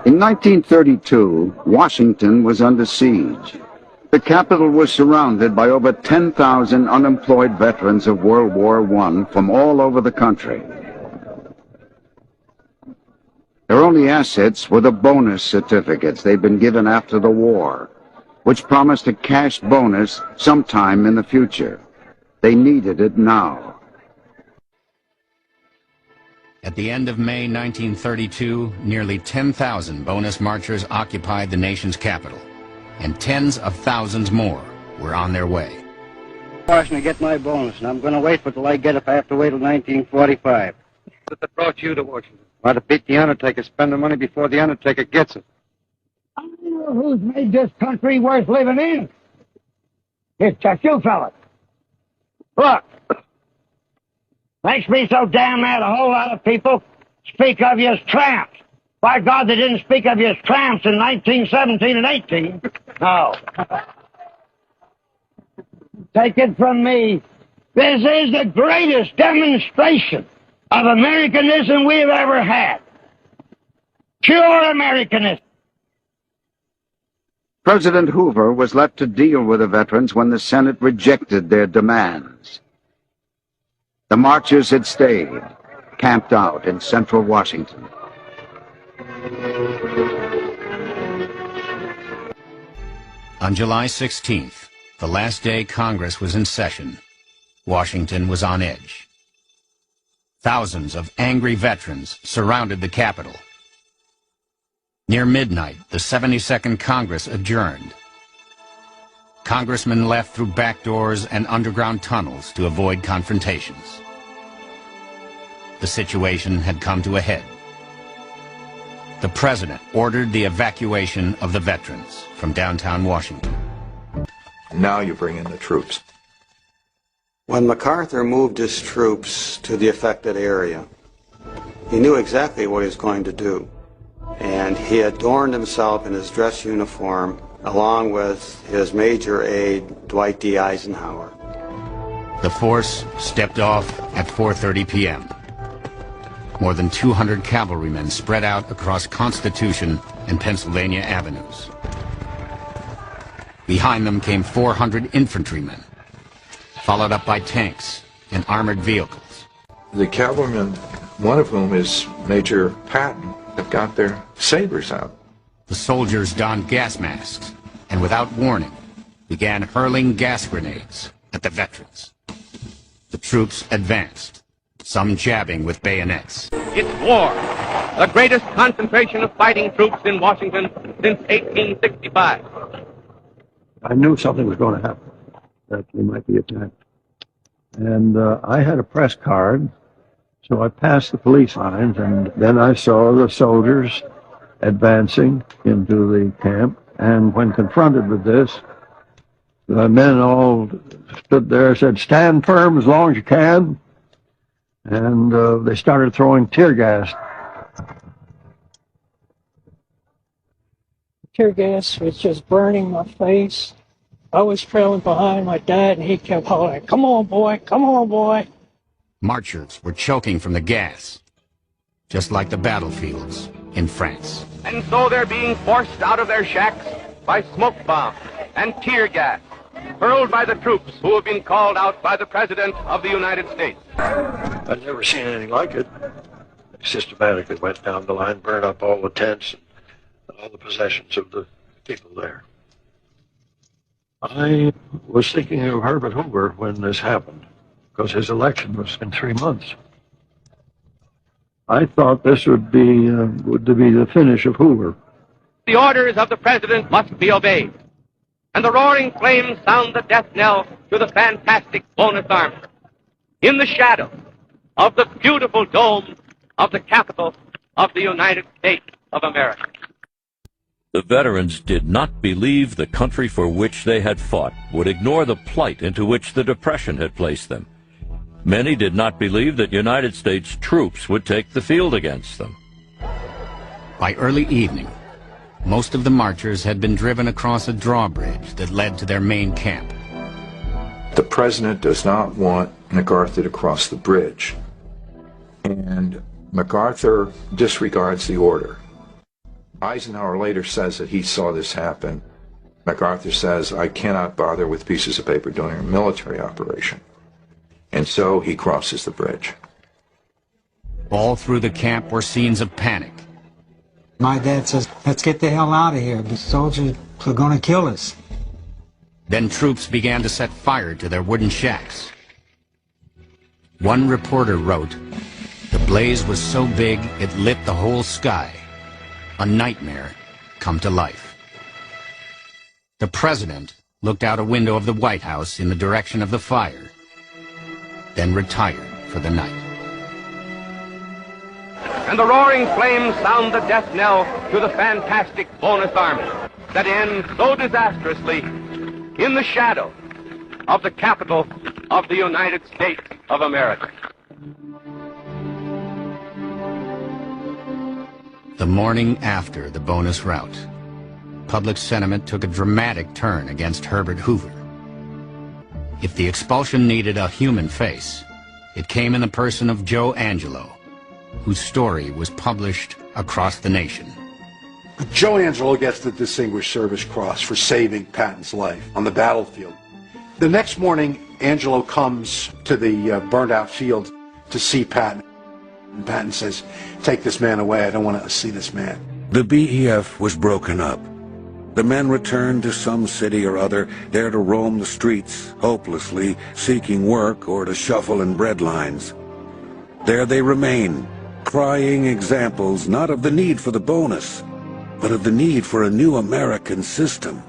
In 1932, Washington was under siege. The capital was surrounded by over 10,000 unemployed veterans of World War I from all over the country. Their only assets were the bonus certificates they'd been given after the war, which promised a cash bonus sometime in the future. They needed it now. At the end of May 1932, nearly 10,000 bonus marchers occupied the nation's capital, and tens of thousands more were on their way. Washington to get my bonus, and I'm going to wait for till I get it if I have to wait till 1945. What brought you to Washington? Why, to beat the Undertaker, spend the money before the Undertaker gets it. I know who's made this country worth living in. It's just you fellas. Look, makes me so damn mad a whole lot of people speak of you as tramps. By God, they didn't speak of you as tramps in 1917 and 18. No. Take it from me, this is the greatest demonstration of Americanism we've ever had. Pure Americanism. President Hoover was left to deal with the veterans when the Senate rejected their demands. The marchers had stayed, camped out in central Washington. On July 16th, the last day Congress was in session, Washington was on edge. Thousands of angry veterans surrounded the Capitol. Near midnight, the 72nd Congress adjourned. Congressmen left through back doors and underground tunnels to avoid confrontations. The situation had come to a head. The President ordered the evacuation of the veterans from downtown Washington. Now you bring in the troops. When MacArthur moved his troops to the affected area, he knew exactly what he was going to do. And he adorned himself in his dress uniform along with his major aide, Dwight D. Eisenhower. The force stepped off at 4:30 p.m. More than 200 cavalrymen spread out across Constitution and Pennsylvania avenues. Behind them came 400 infantrymen, followed up by tanks and armored vehicles. The cavalrymen, one of whom is Major Patton, have got their sabers out. The soldiers donned gas masks and without warning began hurling gas grenades at the veterans. The troops advanced, some jabbing with bayonets. It's war, the greatest concentration of fighting troops in Washington since 1865. I knew something was going to happen, that they might be attacked. And I had a press card, so I passed the police lines, and then I saw the soldiers advancing into the camp. And when confronted with this, the men all stood there and said, "Stand firm as long as you can." And they started throwing tear gas. Tear gas was just burning my face. I was trailing behind my dad, and he kept hollering, "Come on, boy, come on, boy." Marchers were choking from the gas, just like the battlefields in France. And so they're being forced out of their shacks by smoke bombs and tear gas, hurled by the troops who have been called out by the President of the United States. I'd never seen anything like it. They systematically went down the line, burned up all the tents and all the possessions of the people there. I was thinking of Herbert Hoover when this happened, because his election was in 3 months. I thought this would be the finish of Hoover. The orders of the President must be obeyed, and the roaring flames sound the death knell to the fantastic bonus army. In the shadow of the beautiful dome of the Capitol of the United States of America. The veterans did not believe the country for which they had fought would ignore the plight into which the Depression had placed them. Many did not believe that United States troops would take the field against them. By early evening, most of the marchers had been driven across a drawbridge that led to their main camp. The president does not want MacArthur to cross the bridge, and MacArthur disregards the order. Eisenhower later says that he saw this happen. MacArthur says, I cannot bother with pieces of paper during a military operation. And so he crosses the bridge. All through the camp were scenes of panic. My dad says, let's get the hell out of here. The soldiers are going to kill us. Then troops began to set fire to their wooden shacks. One reporter wrote, the blaze was so big it lit the whole sky. A nightmare come to life. The president looked out a window of the White House in the direction of the fire, then retired for the night. And the roaring flames sound the death knell to the fantastic bonus army that ends so disastrously in the shadow of the capital of the United States of America. The morning after the bonus rout, public sentiment took a dramatic turn against Herbert Hoover. If the expulsion needed a human face, it came in the person of Joe Angelo, whose story was published across the nation. Joe Angelo gets the Distinguished Service Cross for saving Patton's life on the battlefield. The next morning, Angelo comes to the burned-out field to see Patton. And Patton says, take this man away. I don't want to see this man. The BEF was broken up. The men returned to some city or other, there to roam the streets, hopelessly seeking work or to shuffle in bread lines. There they remain, crying examples not of the need for the bonus, but of the need for a new American system.